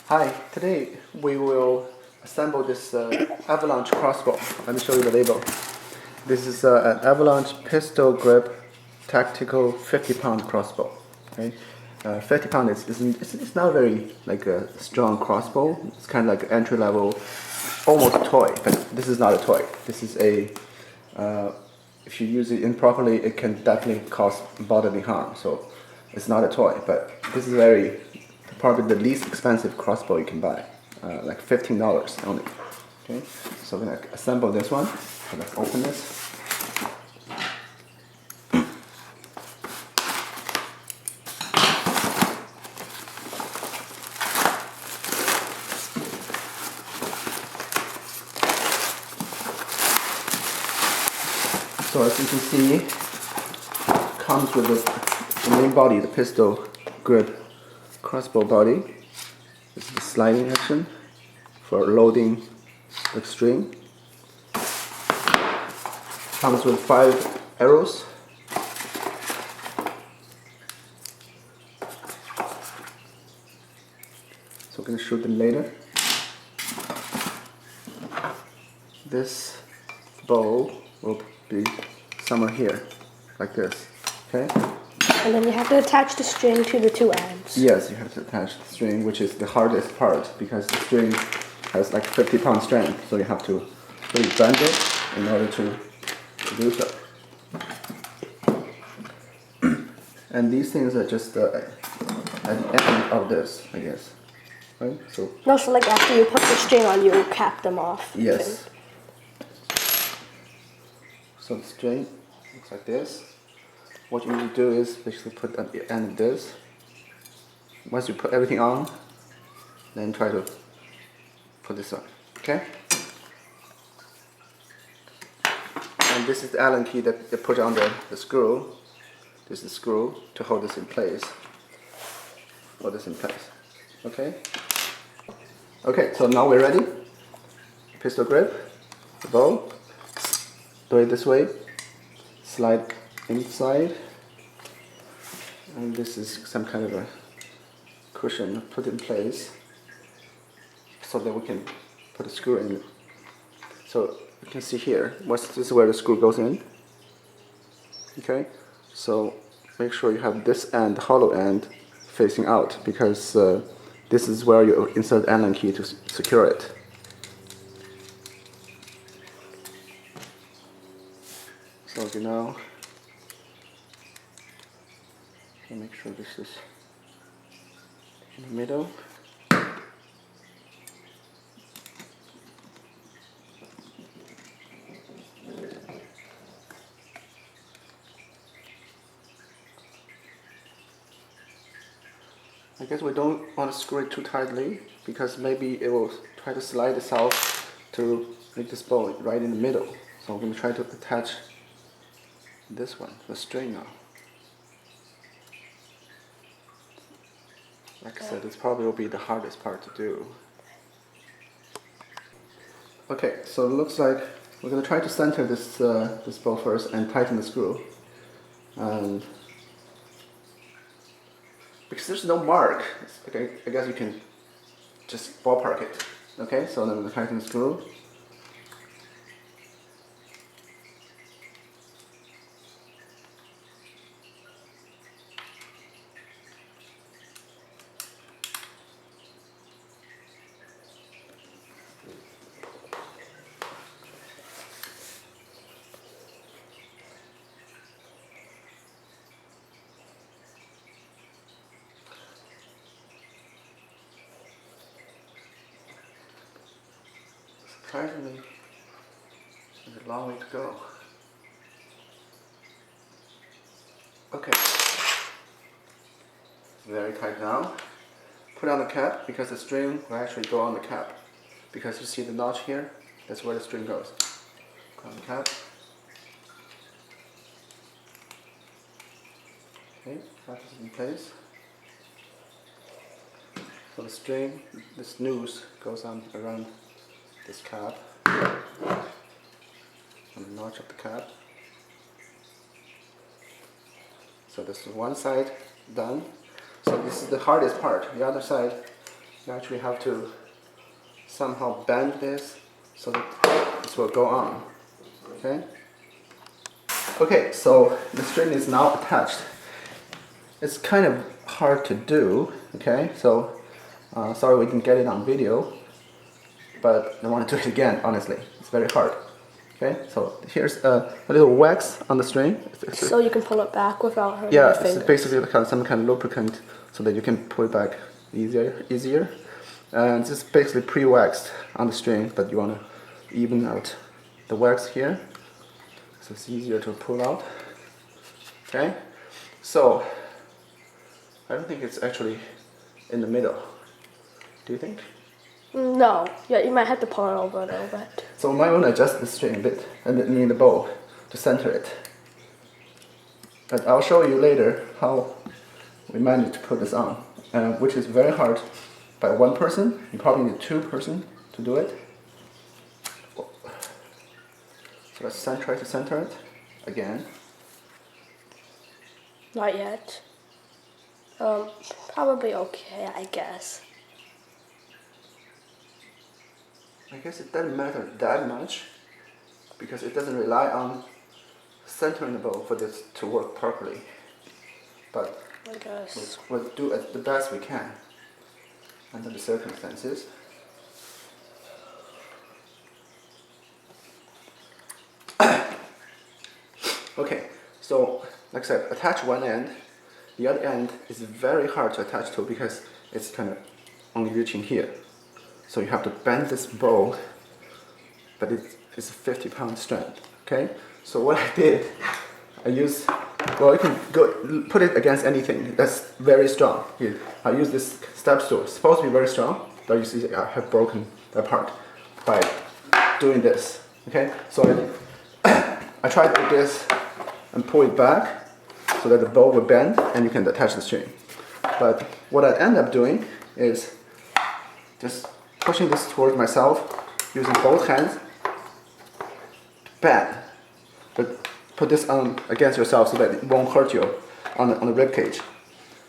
Hi, today we will assemble this Avalanche crossbow. Let me show you the label. This is an Avalanche pistol grip tactical 50-pound crossbow. Okay, 50 pound it's not very like a strong crossbow. It's kind of like entry level, almost a toy, but this is not a toy. This is a if you use it improperly, it can definitely cause bodily harm. So it's not a toy, but this is probably the least expensive crossbow you can buy, like $15 only. Okay, so we're gonna assemble this one. So let's open this. So as you can see, it comes with the main body, the pistol grip crossbow body. This is the sliding action for loading the string. Comes with 5 arrows. So we're going to shoot them later. This bow will be somewhere here, like this. Okay? And then you have to attach the string to the 2 ends. Yes, you have to attach the string, which is the hardest part because the string has like 50-pound strength, so you have to really bend it in order to do so. And these things are just at the end of this, I guess. Right? So. No, so like after you put the string on, you cap them off. Yes. So the string looks like this. What you need to do is basically put at the end of this. Once you put everything on, then try to put this on. Okay? And this is the Allen key that they put on the screw. This is the screw to hold this in place. Hold this in place. Okay? Okay, so now we're ready. Pistol grip, the bow. Do it this way. Slide inside. And this is some kind of a cushion put in place so that we can put a screw in it. So you can see here, this is where the screw goes in. Okay, so make sure you have this end, the hollow end, facing out because this is where you insert the Allen key to secure it. So you know, make sure this is in the middle. I guess we don't want to screw it too tightly because maybe it will try to slide itself to make this bow right in the middle. So we're going to try to attach this one, the string now. Like I said, this probably will be the hardest part to do. Okay, so it looks like we're going to try to center this this bow first and tighten the screw. And because there's no mark, okay, I guess you can just ballpark it. Okay, so then we'll tighten the screw. Surprisingly, there's a long way to go. Okay, very tight now. Put on the cap because the string will actually go on the cap. Because you see the notch here, that's where the string goes. Put on the cap. Okay, cap is in place. So the string, this noose goes on around this cap, on the notch of the cap. So this is one side done. So this is the hardest part. The other side You actually have to somehow bend this so that this will go on. Okay? Okay, so the string is now attached. It's kind of hard to do, okay? So, sorry we didn't get it on video, but I want to do it again, honestly. It's very hard. Okay, so here's a little wax on the string. So you can pull it back without hurting your your fingers. It's basically some kind of lubricant so that you can pull it back easier. And it's basically pre-waxed on the string, but you want to even out the wax here, so it's easier to pull out. Okay, so I don't think it's actually in the middle. Do you think? No, yeah, you might have to pull it over a little bit. So I might want to adjust the string a bit and in the bow to center it. But I'll show you later how we managed to put this on, which is very hard by one person. You probably need two person to do it. So let's try to center it again. Not yet. Probably okay, I guess. I guess it doesn't matter that much because it doesn't rely on centering the bow for this to work properly. But I guess we'll do it the best we can under the circumstances. Okay, so like I said, attach one end. The other end is very hard to attach to because it's kind of only reaching here. So you have to bend this bow, but it's a 50-pound strength. Okay, so what I did, I used, well, you can put it against anything that's very strong. Here, I use this step stool. It's supposed to be very strong, but you see I have broken that part by doing this. Okay, so I tried to do this and pull it back so that the bow will bend and you can attach the string. But what I end up doing is just pushing this towards myself using both hands to bend. But put this on against yourself so that it won't hurt you on the rib cage.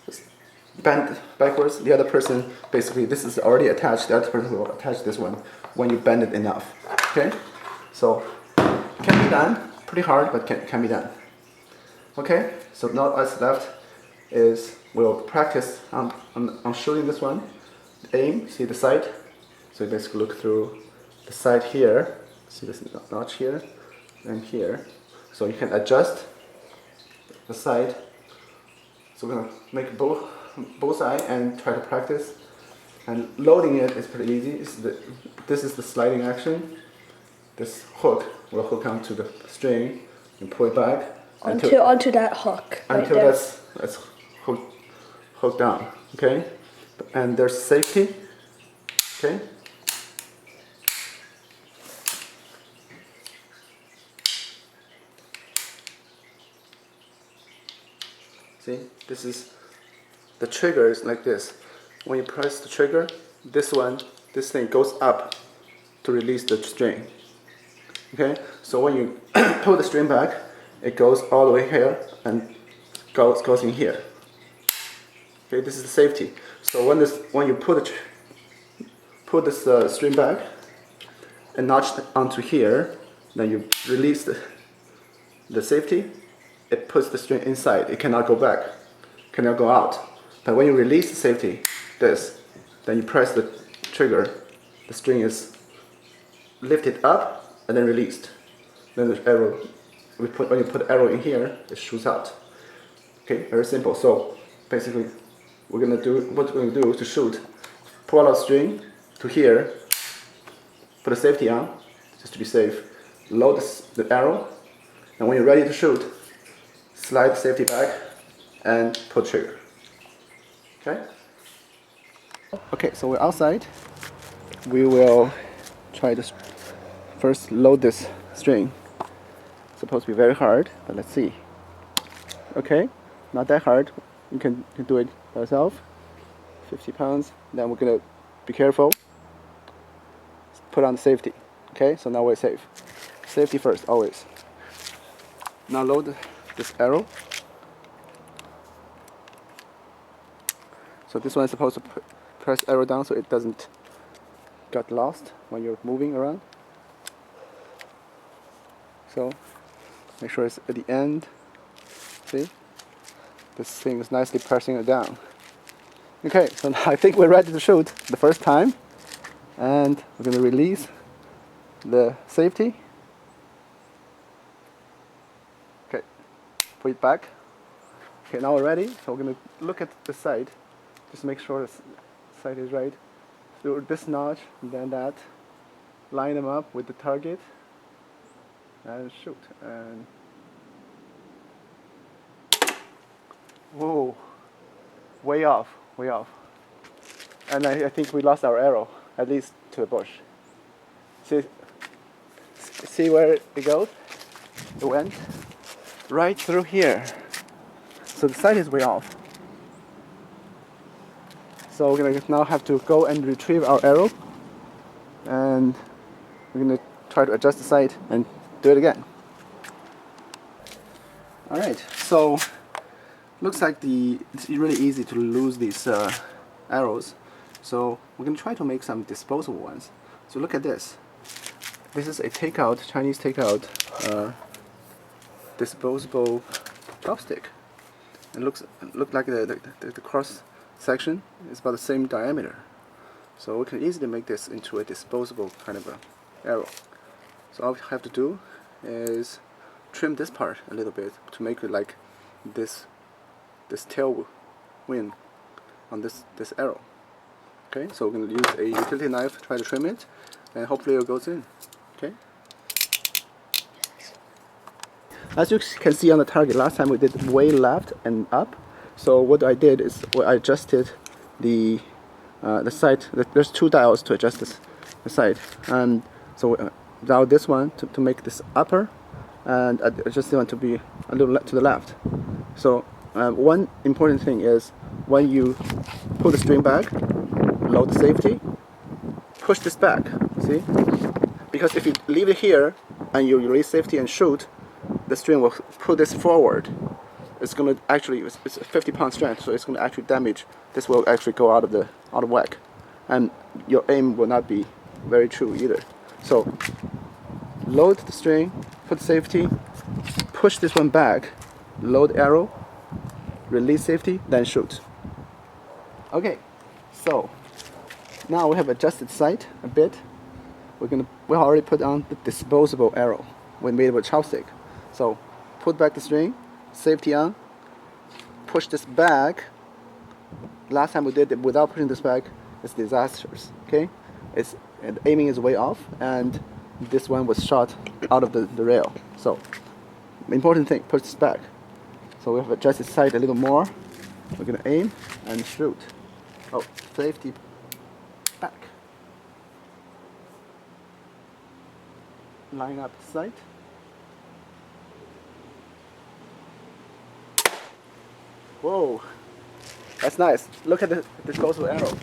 Just bend backwards. The other person, basically, this is already attached. The other person will attach this one when you bend it enough. Okay? So, it can be done. Pretty hard, but can be done. Okay? So now what's left is we'll practice on shooting this one. Aim, see the sight. So you basically look through the sight here. See this notch here and here. So you can adjust the sight. So we're gonna make both sides and try to practice. And loading it is pretty easy. This is the sliding action. This hook will hook onto the string and pull it back onto that hook. Until that's hooked down. Okay? And there's safety. Okay? See, this is the trigger is like this. When you press the trigger, this thing goes up to release the string. Okay, so when you pull the string back, it goes all the way here and goes in here. Okay, this is the safety. So when you pull this string back and notch it onto here, then you release the safety. It puts the string inside. It cannot go back, cannot go out. But when you release the safety, then you press the trigger. The string is lifted up and then released. Then the arrow, when you put the arrow in here, it shoots out. Okay, very simple. So basically, what we're gonna do to shoot, pull out string to here, put the safety on, just to be safe. Load the arrow, and when you're ready to shoot, slide the safety back and pull trigger. Okay? Okay, so we're outside. We will try to first load this string. It's supposed to be very hard, but let's see. Okay, not that hard. You can do it by yourself. 50 pounds. Then we're gonna be careful. Put on the safety. Okay, so now we're safe. Safety first, always. Now load this arrow. So this one is supposed to press arrow down so it doesn't get lost when you're moving around. So make sure it's at the end. See? This thing is nicely pressing it down. Okay, so now I think we're ready to shoot the first time. And we're going to release the safety. Okay, put it back. Okay, now we're ready. So we're going to look at the sight. Just make sure the sight is right. Do this notch and then that. Line them up with the target. And shoot. And whoa, way off, way off. And I think we lost our arrow, at least to the bush. See where it goes? It went right through here. So the sight is way off. So we're gonna now have to go and retrieve our arrow, and we're gonna try to adjust the sight and do it again. All right, so looks like it's really easy to lose these arrows. So we're going to try to make some disposable ones. So look at this. This is a takeout, Chinese takeout disposable chopstick. It looks like the cross section is about the same diameter. So we can easily make this into a disposable kind of a arrow. So all we have to do is trim this part a little bit to make it like this tail wing on this arrow. Okay, so we're going to use a utility knife, try to trim it, and hopefully it goes in. Okay. As you can see on the target, last time we did way left and up. So what I did is I adjusted the sight. There's two dials to adjust the sight, and so dial this one to make this upper, and adjust the one to be a little to the left. So one important thing is when you pull the string back, load the safety, push this back, see? Because if you leave it here and you release safety and shoot, the string will pull this forward. It's going to actually, it's a 50-pound strength, so it's going to actually damage. This will actually go out of whack, and your aim will not be very true either. So load the string, put safety, push this one back, load arrow, release safety, then shoot. Okay, so now we have adjusted sight a bit. We already put on the disposable arrow when made with chopstick. So put back the string, safety on, push this back. Last time we did it without pushing this back, it's disastrous. Okay, and aiming is way off, and this one was shot out of the rail. So important thing, push this back. So we have adjusted sight a little more. We're gonna aim and shoot. Oh, safety back. Line up the sight. Whoa, that's nice. Look at the disposable arrow.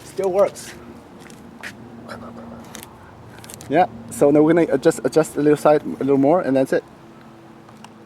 Still works. Yeah, so now we're gonna adjust the little sight a little more, and that's it.